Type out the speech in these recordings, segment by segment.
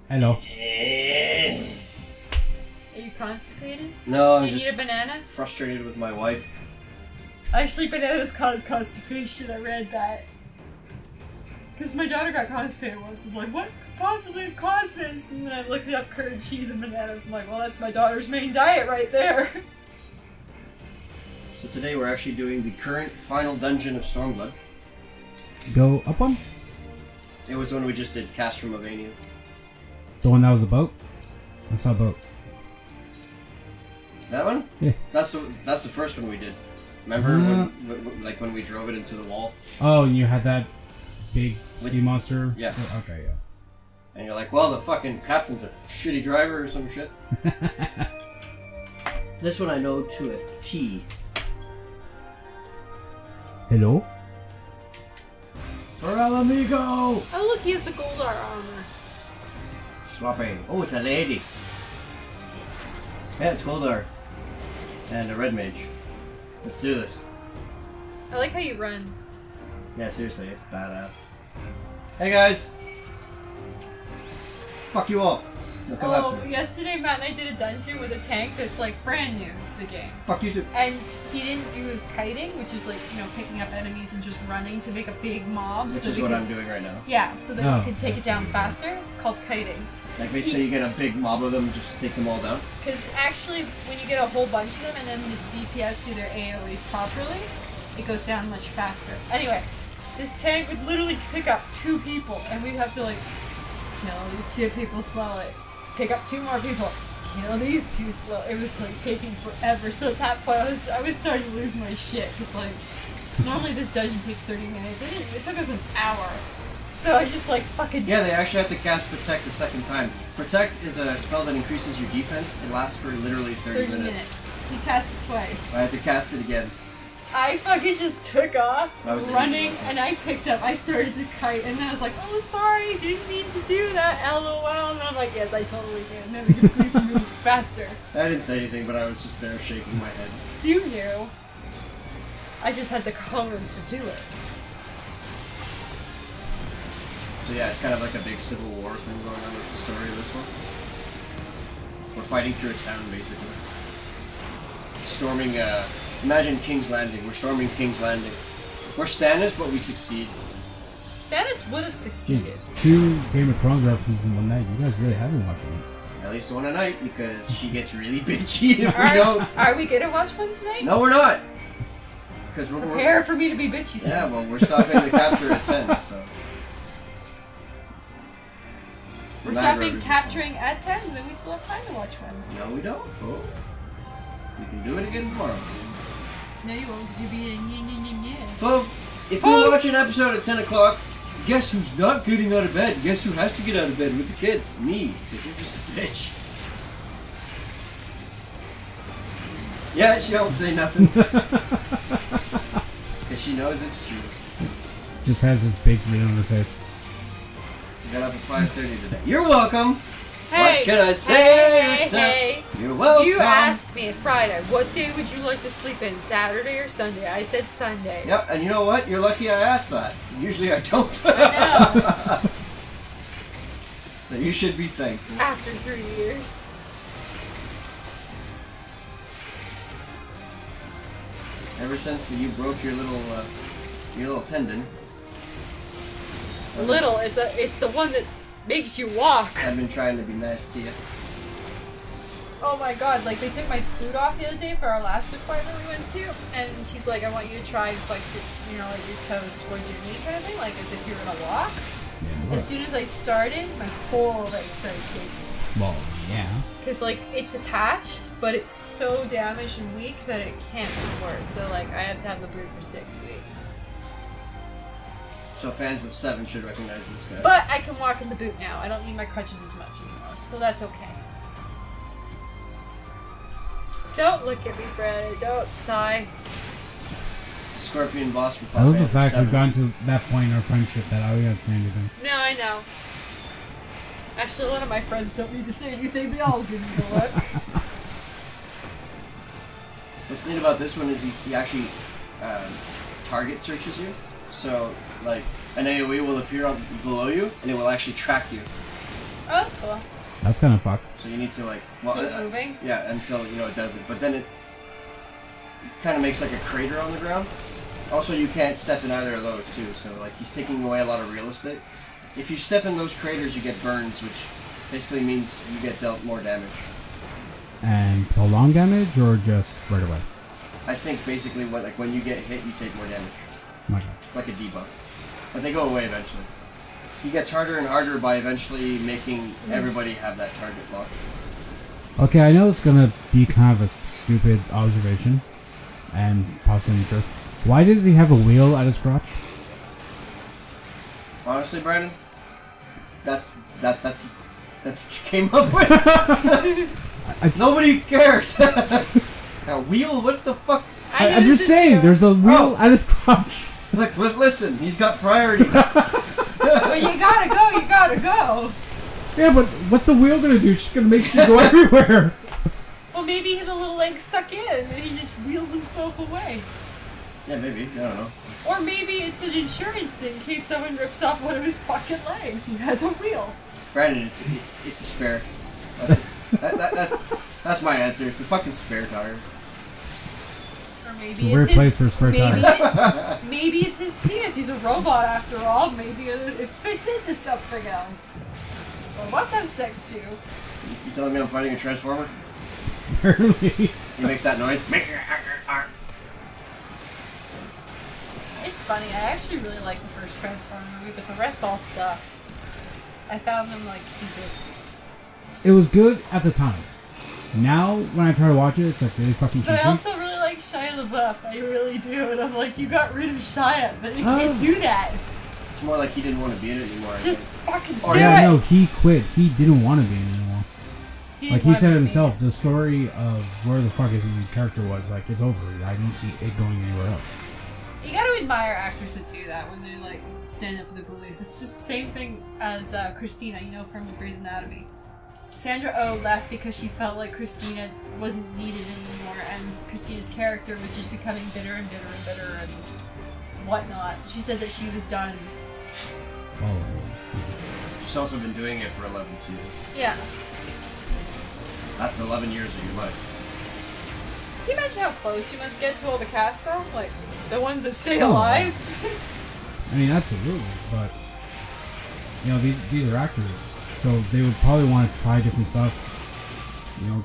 Hello. Are you constipated? No, I'm Do you just need a banana? frustrated with my wife. Actually, bananas cause constipation. I read that. Because my daughter got constipated once. I'm like, what could possibly have caused this? And then I looked up curd, cheese, and bananas. I'm like, well, that's my daughter's main diet right there. So today we're actually doing the current final dungeon of StormBlood. Go up one? It was the one we just did, Cast from Avania. The one that was a boat? I saw a boat. That one? Yeah. That's the first one we did. Remember when we drove it into the wall? Oh, and you had that big sea monster? Yeah. Okay, yeah. And you're like, well, the fucking captain's a shitty driver or some shit. This one I know to a T. Hello? For El Amigo! Oh, look, he has the gold armor. Swapping. Oh, it's a lady. Yeah, it's Goldar. And a red mage. Let's do this. I like how you run. Yeah, seriously, it's badass. Hey guys! Fuck you all. Now come after me. Yesterday Matt and I did a dungeon with a tank that's like brand new to the game. Fuck you too. And he didn't do his kiting, which is like, you know, picking up enemies and just running to make a big mob. Which is what I'm doing right now. Yeah, so that you can take it down faster. It's called kiting. Like basically you get a big mob of them, just take them all down. Because actually, when you get a whole bunch of them and then the DPS do their AoEs properly, it goes down much faster. Anyway, this tank would literally pick up 2 people, and we'd have to like kill these 2 people slowly, pick up 2 more people, kill these 2 slow. It was like taking forever. So at that point, I was starting to lose my shit because like normally this dungeon takes 30 minutes. It took us an hour. So I just like fucking... Yeah, they actually have to cast Protect the second time. Protect is a spell that increases your defense. It lasts for literally 30 minutes. He cast it twice. I had to cast it again. I fucking just took off, running, easy. and I picked up, I started to kite, and then I was like, oh, sorry, didn't mean to do that, LOL, and I'm like, yes, I totally did, and then we could please move faster. I didn't say anything, but I was just there shaking my head. You knew. I just had the cojones to do it. So yeah, it's kind of like a big civil war thing going on. That's the story of this one. We're fighting through a town, basically. Storming, imagine King's Landing. We're storming King's Landing. We're Stannis, but we succeed. Stannis would have succeeded. Just 2 Game of Thrones references in one night. You guys really have been watching it. At least one a night, because she gets really bitchy if we don't. Are we gonna watch one tonight? No, we're not! Because we're... Prepare for me to be bitchy then. Yeah, well, we're stopping the capture at 10, so... We're stopping capturing at 10, and then we still have time to watch one. No, we don't. Oh. We can do it again tomorrow. No, you won't, because you'll be in Well, if we watch an episode at 10 o'clock, guess who's not getting out of bed? Guess who has to get out of bed with the kids? Me. Because you're just a bitch. Yeah, she don't say nothing. Because she knows it's true. Just has this big grin on her face. Got up at 5:30 today. You're welcome. Hey, what can I say? Hey. You're welcome. You asked me Friday, what day would you like to sleep in, Saturday or Sunday? I said Sunday. Yep, and you know what? You're lucky I asked that. Usually I don't. I know. So you should be thankful. After 3 years. Ever since you broke your little tendon. Little, it's the one that makes you walk. I've been trying to be nice to you. Oh my god, like they took my boot off the other day for our last appointment we went to, and she's like, I want you to try and flex your, like your toes towards your knee kind of thing, like as if you were gonna walk. Yeah, as soon as I started, my whole leg started shaking. Well, yeah. Because like it's attached, but it's so damaged and weak that it can't support. So like I have to have the boot for 6 weeks. So fans of 7 should recognize this guy. But I can walk in the boot now. I don't need my crutches as much anymore, so that's okay. Don't look at me, Brad. Don't sigh. It's a Scorpion boss from I Final love the Fantasy fact we've XIV. gotten to that point in our friendship that I don't say anything. No, I know. Actually, a lot of my friends don't need to say anything. They all give me the look. What's neat about this one is he actually target searches you. So, like, an AoE will appear below you, and it will actually track you. that's cool. That's kind of fucked. So you need to like, Keep moving? Yeah, until it does it. But then it kind of makes like a crater on the ground. Also, you can't step in either of those too. So like, he's taking away a lot of real estate. If you step in those craters, you get burns, which basically means you get dealt more damage. And prolonged damage, or just right away? I think basically when you get hit, you take more damage. Okay. It's like a debuff. But they go away eventually. He gets harder and harder by eventually making everybody have that target lock. Okay, I know it's gonna be kind of a stupid observation, and possibly true. Why does he have a wheel at his crotch? Honestly, Brandon, that's what you came up with. Nobody cares. A wheel? What the fuck? I'm just saying, there's a wheel at his crotch. Look, listen, he's got priority. Well, you gotta go. Yeah, but what's the wheel gonna do? She's just gonna make sure you go everywhere. Well, maybe he's a little like suck in, and he just wheels himself away. Yeah, maybe. I don't know. Or maybe it's an insurance in case someone rips off one of his fucking legs. He has a wheel. Brandon, it's a spare. That's my answer. It's a fucking spare tire. Or maybe It's a weird place for a spare tire. Maybe it's his penis. He's a robot after all. Maybe it fits into something else. Robots have sex too. You telling me I'm fighting a transformer? Apparently. He makes that noise. It's funny. I actually really like the first Transformer movie, but the rest all sucked. I found them like stupid. It was good at the time. Now, when I try to watch it, it's like really fucking cheesy. But I also really like Shia LaBeouf. I really do. And I'm like, you got rid of Shia, but you can't do that. It's more like he didn't want to be in it anymore. Just fucking do it. Yeah, no, he quit. He didn't want to be in it anymore. Like he said it himself, the story of where the fuck his character was, like, it's over. I didn't see it going anywhere else. You gotta admire actors that do that when they like stand up for their beliefs. It's just the same thing as Christina, from Grey's Anatomy. Sandra Oh left because she felt like Christina wasn't needed anymore, and Christina's character was just becoming bitter and bitter and bitter and whatnot. She said that she was done. Oh. She's also been doing it for 11 seasons. Yeah. That's 11 years of your life. Can you imagine how close you must get to all the cast, though? Like, the ones that stay alive? I mean, absolutely, but, these are actors, so they would probably want to try different stuff, do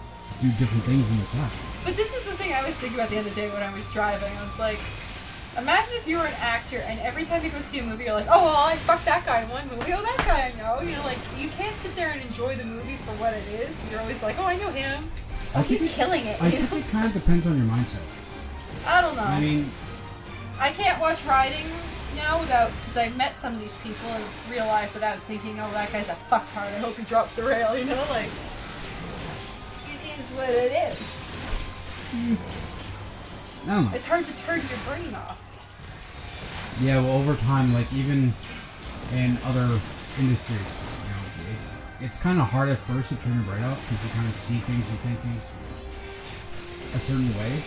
different things in the craft. But this is the thing I was thinking about the other day when I was driving. I was like, imagine if you were an actor and every time you go see a movie, you're like, oh, well, I fucked that guy in one movie. Oh, that guy I know. You can't sit there and enjoy the movie for what it is. You're always like, oh, I know him. Oh, he's killing it. I think it kind of depends on your mindset. I don't know. I mean, I can't watch riding now because I met some of these people in real life without thinking, oh, that guy's a fucktard. I hope he drops the rail, it is what it is. I don't know. It's hard to turn your brain off. Yeah, well, over time, like, even in other industries, it's kind of hard at first to turn your brain off because you kind of see things and think things a certain way.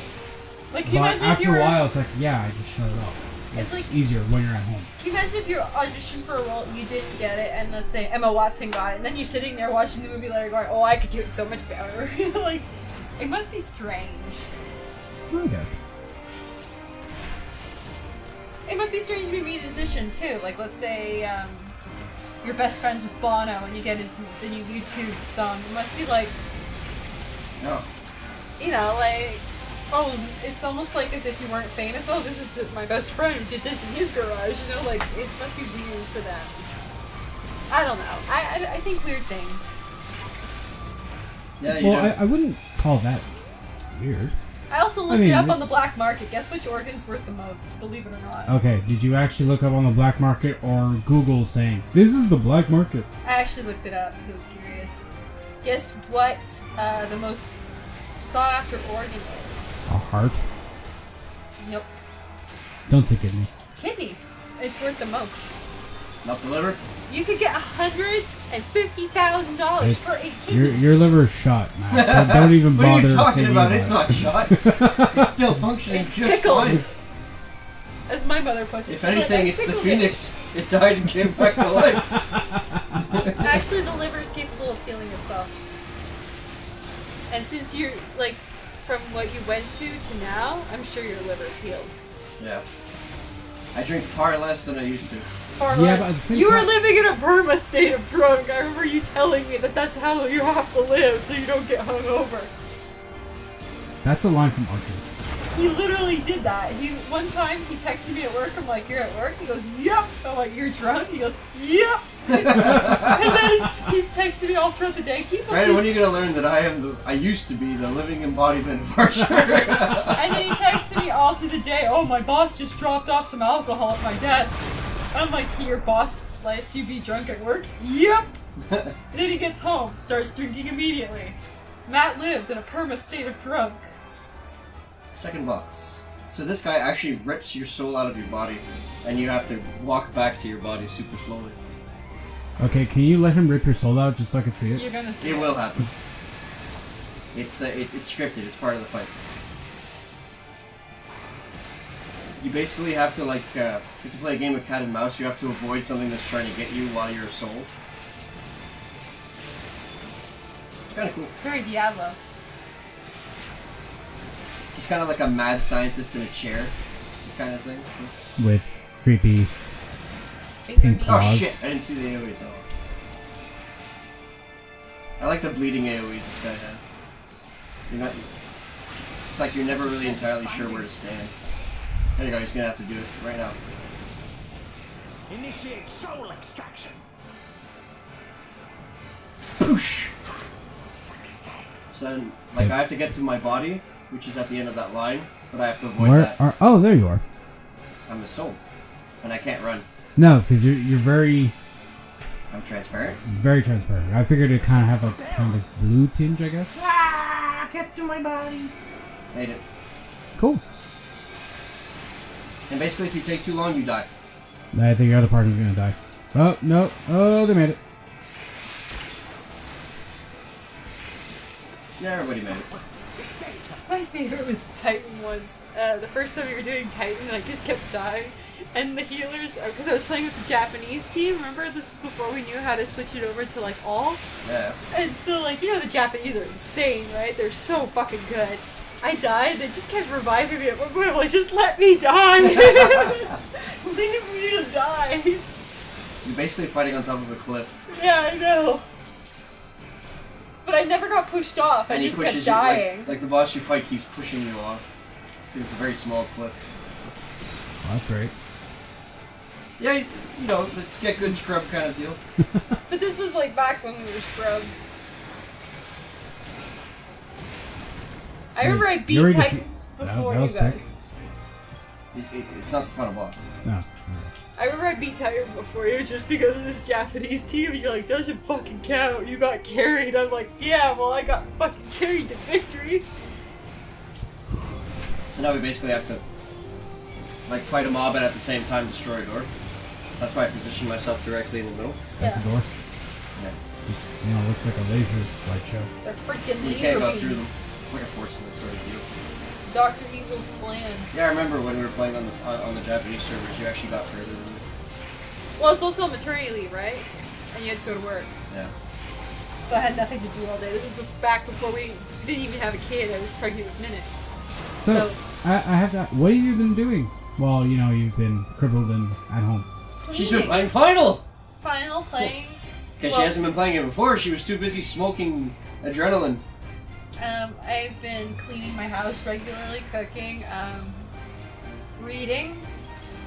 Like, can you but imagine after a while, it's like, yeah, I just shut it off. It's like, easier when you're at home. Can you imagine if you auditioned for a role, you didn't get it, and let's say Emma Watson got it, and then you're sitting there watching the movie later going, oh, I could do it so much better. Like, it must be strange. I guess. It must be strange to be a musician, too. Like, let's say you're best friends with Bono, and you get the new YouTube song. It must be like... No. Oh, it's almost like as if you weren't famous. Oh, this is my best friend who did this in his garage. It must be weird for them. I don't know. I think weird things. Yeah, well, I wouldn't call that weird. I also looked it up on the black market. Guess which organ's worth the most, believe it or not. Okay, did you actually look up on the black market or Google saying, this is the black market? I actually looked it up because I was curious. Guess what the most sought after organ is? A heart? Nope. Don't say kidney. Kidney. It's worth the most. Not the liver? You could get $150,000 for a kidney. Your liver's shot, man. Don't even bother. What are you talking about? It's not shot. It's still functioning it's just pickled. fine. As my mother puts it. If anything, it's the phoenix. It died and came back to life. Actually, the liver is capable of healing itself. And since you're, like, from what you went to now, I'm sure your liver's healed. Yeah. I drink far less than I used to. Far Yeah, less. but at the same You were time- living in a Burma state of drunk. I remember you telling me that that's how you have to live so you don't get hungover. That's a line from Archer. He literally did that. One time he texted me at work. I'm like, "You're at work?" He goes, "Yep." I'm like, "You're drunk?" He goes, "Yep." And then he's texting me all throughout the day. Brandon, when are you gonna learn that I used to be the living embodiment of Archer? And then he texted me all through the day. "Oh, my boss just dropped off some alcohol at my desk." I'm like, "Your boss lets you be drunk at work?" "Yep." And then he gets home, starts drinking immediately. Matt lived in a perma state of drunk. Second boss. So this guy actually rips your soul out of your body, and you have to walk back to your body super slowly. Okay, can you let him rip your soul out just so I can see it? You're gonna see It will happen. It's scripted. It's part of the fight. You basically have to you have to play a game of cat and mouse. You have to avoid something that's trying to get you while you're a soul. It's kind of cool. Very Diablo. He's kind of like a mad scientist in a chair, kind of thing. So. With creepy pink Oh claws. shit! I didn't see the AoEs at all. I like the bleeding AoEs this guy has. You're not. It's like you're never really entirely sure where to stand. There you go. He's gonna have to do it right now. Initiate soul extraction. Poosh! Success. So then, I have to get to my body, which is at the end of that line, but I have to avoid Where that. are? Oh, there you are. I'm a soul, and I can't run. No, it's because you're very I'm transparent. very transparent. I figured it kind of have a kind of this blue tinge, I guess. Get to my body. Made it. Cool. And basically, if you take too long, you die. I think your other party's gonna die. Oh no! Oh, they made it. Yeah, everybody made it. My favorite was Titan once. The first time we were doing Titan, I just kept dying. And the healers, because I was playing with the Japanese team, remember? This is before we knew how to switch it over to, all? Yeah. And so, the Japanese are insane, right? They're so fucking good. I died, they just kept reviving me at one point. I'm like, just let me die! Leave me to die! You're basically fighting on top of a cliff. Yeah, I know. But I never got pushed off, I And he just pushes kept you, dying. like the boss you fight keeps pushing you off. Because it's a very small cliff. Well, that's great. Yeah, let's get good scrub kind of deal. But this was back when we were scrubs. I remember I beat already Titan that before you was quick. guys. It's not the final boss. No. I remember I beat Titan before you just because of this Japanese team. And you're like, doesn't fucking count. You got carried. I'm like, yeah, well, I got fucking carried to victory. So now we basically have to fight a mob and at the same time destroy a door. That's why I position myself directly in the middle. That's Yeah. a door. Yeah. Just looks like a laser light show. They're freaking You laser can't go through them. beams. It's like a force field sort of deal. It's Dr. Evil's plan. Yeah, I remember when we were playing on the Japanese servers, you actually got further than me. Well, it's also maternity leave, right? And you had to go to work. Yeah. So I had nothing to do all day. This is back before we didn't even have a kid. I was pregnant with Minute. So, I have that. What have you been doing? Well, you've been crippled and at home. She's been playing Final! Final playing. Because she hasn't been playing it before. She was too busy smoking adrenaline. I've been cleaning my house regularly, cooking, reading,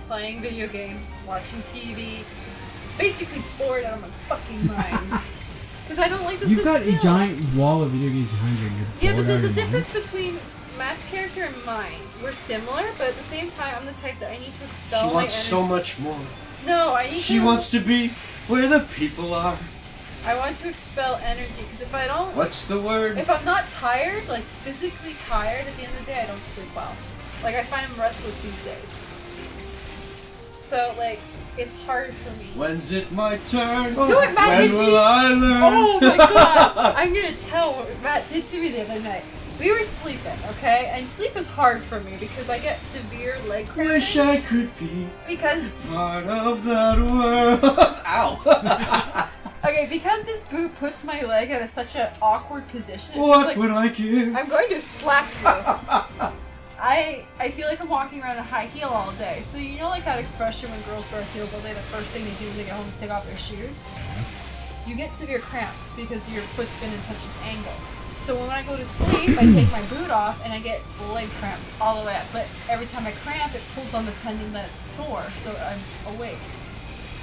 playing video games, watching TV. Basically bored out of my fucking mind. Because I don't like to You've sit got still. a giant wall of video games behind you. And you're Yeah, but bored there's out a of your difference mind? between Matt's character and mine. We're similar, but at the same time, I'm the type that I need to expel She my wants so energy. much more. No, I need She to... wants to be where the people are. I want to expel energy, because if I don't... What's the word? If I'm not tired, physically tired at the end of the day, I don't sleep well. I find I'm restless these days. So, it's hard for me. When's it my turn? You know what Matt When did to will me? I learn? Oh my god! I'm gonna tell what Matt did to me the other night. We were sleeping, okay? And sleep is hard for me because I get severe leg cramping. Wish I could be Because, part of that world. Ow! Okay, because this boot puts my leg at such an awkward position. What would I give? I'm going to slap you. I feel like I'm walking around in a high heel all day. So you know like that expression when girls wear heels all day, the first thing they do when they get home is take off their shoes? You get severe cramps because your foot's been in such an angle. So when I go to sleep, I take my boot off and I get leg cramps all the way up. But every time I cramp, it pulls on the tendon that's sore, so I'm awake.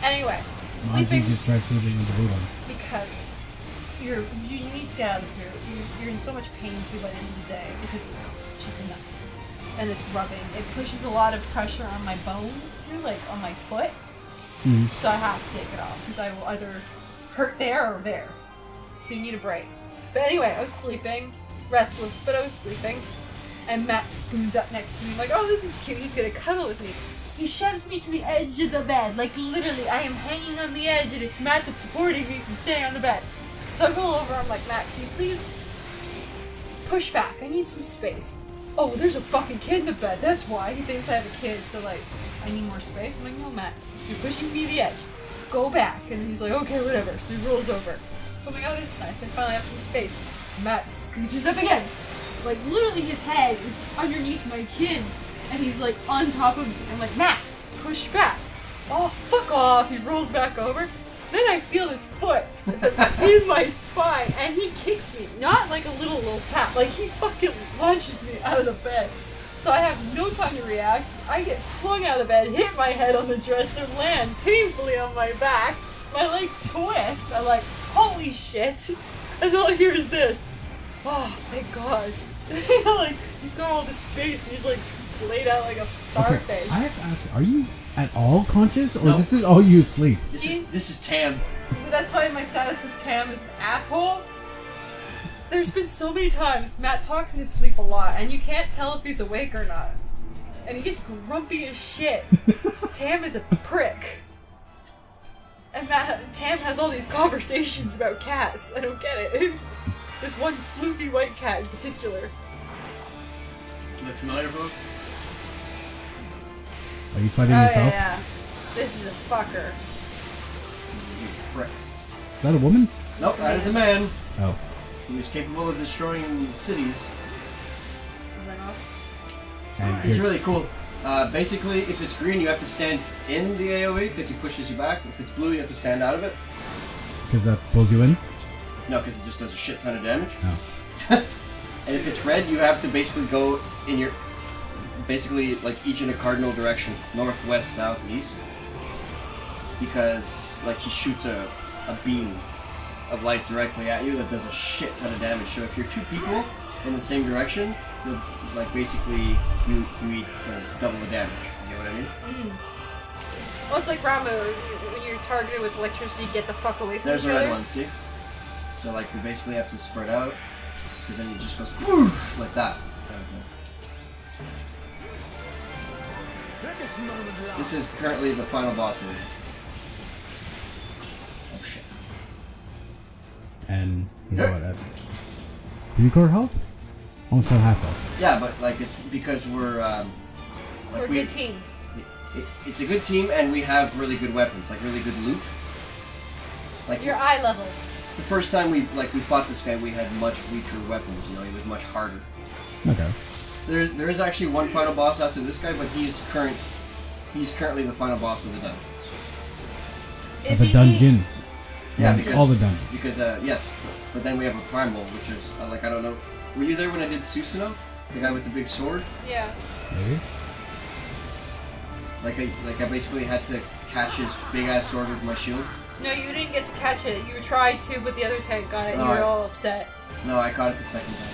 Anyway, Why don't sleeping you just try sleeping with the boot on? because you need to get out of here. You're in so much pain too by the end of the day because it's just enough. And it's rubbing. It pushes a lot of pressure on my bones too, like on my foot. Mm-hmm. So I have to take it off because I will either hurt there or there. So you need a break. But anyway, I was sleeping, restless, but I was sleeping. And Matt spoons up next to me, like, oh, this is cute. He's gonna cuddle with me. He shoves me to the edge of the bed, like literally, I am hanging on the edge, and it's Matt that's supporting me from staying on the bed. So I roll over. I'm like, Matt, can you please push back? I need some space. Oh, there's a fucking kid in the bed. That's why he thinks I have a kid. So like, I need more space. I'm like, no, Matt, you're pushing me to the edge. Go back. And then he's like, okay, whatever. So he rolls over. So I'm like, oh, this is nice. I finally have some space. Matt scooches up again. Like, literally his head is underneath my chin. And he's like, on top of me. I'm like, Matt, push back. Oh, fuck off. He rolls back over. Then I feel his foot in my spine. And he kicks me. Not like a little tap. Like, he fucking launches me out of the bed. So I have no time to react. I get flung out of the bed, hit my head on the dresser, land painfully on my back. My leg twists. I'm like, holy shit. And all I hear is this. Oh, thank God. Like, he's got all this space and he's like splayed out like a starfish. Okay, I have to ask, are you at all conscious, or Nope. this is all you sleep? This is Tam. That's why my status was Tam is an asshole. There's been so many times Matt talks in his sleep a lot, and you can't tell if he's awake or not. And he gets grumpy as shit. Tam is a prick. And Tam has all these conversations about cats. I don't get it. This one floofy white cat in particular. Look familiar, bro? Are you fighting Oh yourself? yeah. This is a fucker. You prick. Is that a woman? Nope, that is a man Oh. who is capable of destroying cities. Xenos. And It's you're- really cool. Basically, if it's green, you have to stand in the AoE because he pushes you back. If it's blue, you have to stand out of it. because that pulls you in? No, because it just does a shit ton of damage. Oh. And if it's red, you have to basically go in your... Basically, like, each in a cardinal direction. North, west, south, and east. Because, like, he shoots a beam of light directly at you that does a shit ton of damage. So if you're two people in the same direction, you'll, like, basically, you eat double the damage. You get what I mean? Well, it's like Rambo. When you're targeted with electricity, get the fuck away from There's each a red other. one, see? So, like, we basically have to spread out. Because then it just goes whoosh, like that. This is currently the final boss of it. Oh shit. And he's what, at 3/4 health? Almost at half health. Yeah, but like it's because we're We're a good team. It's a good team and we have really good weapons, like really good loot. Like Your eye level. the first time we fought this guy, we had much weaker weapons. You know, he was much harder. Okay. There is actually one final boss after this guy, but he's currently the final boss of the dungeon. Is The he dungeons. Yeah, Like, because all the dungeons. Because yes, but then we have a primal, which is like I don't know. Were you there when I did Susanoo? The guy with the big sword? Yeah. Maybe? Like I basically had to catch his big ass sword with my shield. No, you didn't get to catch it. You tried to, but the other tank got it, and you Alright. were all upset. No, I caught it the second time.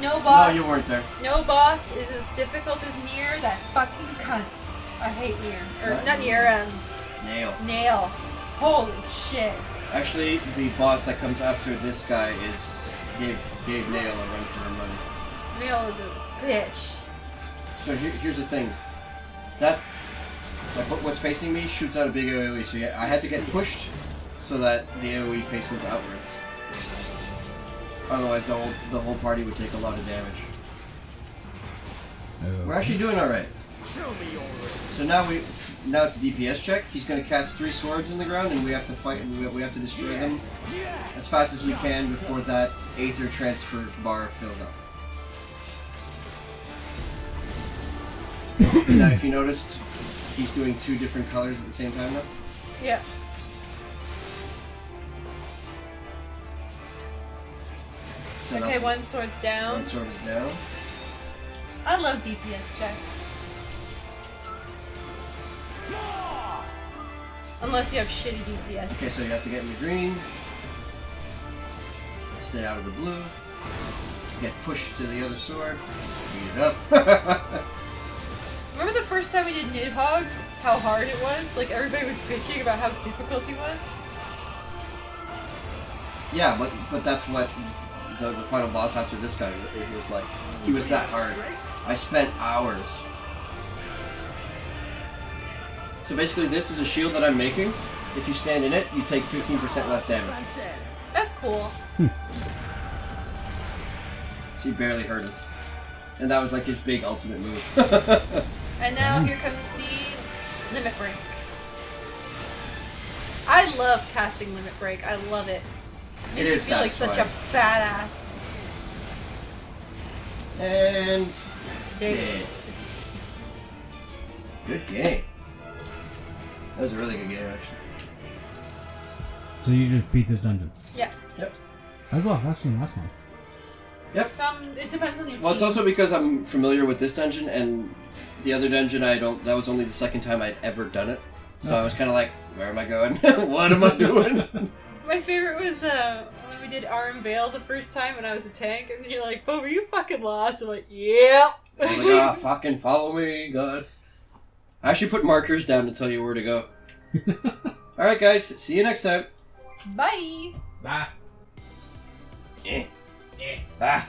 No boss. No, you weren't there. No boss is as difficult as Nier, that fucking cunt. I hate Nier. Or Right. not Nier, Nail. Nail. Holy shit. Actually, the boss that comes after this guy gave Nail a run for her money. Nail is a bitch. So here's the thing. That what's facing me shoots out a big AoE, so I had to get pushed so that the AoE faces outwards. Otherwise, the whole party would take a lot of damage. Oh. We're actually doing all right. So now it's a DPS check. He's going to cast 3 swords in the ground, and we have to fight. We have to destroy them as fast as we can before that Aether transfer bar fills up. Now, if you noticed, he's doing 2 different colors at the same time now. Yeah. So Okay, one sword's down. One sword is down. I love DPS checks. Unless you have shitty DPS. Okay, so you have to get in the green. Stay out of the blue. Get pushed to the other sword. Beat it up. Remember the first time we did Nidhogg? How hard it was? Like, everybody was bitching about how difficult he was? Yeah, but that's what the final boss after this guy, it was like. He was that hard. I spent hours. So basically this is a shield that I'm making. If you stand in it, you take 15% less damage. That's cool. So he barely hurt us. And that was like his big ultimate move. And now here comes the Limit Break. I love casting Limit Break. I love it. It Makes is you feel like such a badass. And Dead. dead. Good game. That was a really good game, actually. So you just beat this dungeon? Yeah. Yep. That's a lot faster than the last one. Yep. It depends on your team. Well, it's also because I'm familiar with this dungeon, and the other dungeon that was only the second time I'd ever done it. So I was kind of like, where am I going? What am I doing? My favorite was when we did Arm Vale the first time when I was a tank, and you're like, Boba, you fucking lost. I'm like, yep. I was like, ah, fucking follow me, God. I actually put markers down to tell you where to go. Alright, guys, see you next time. Bye. Bye. Bye.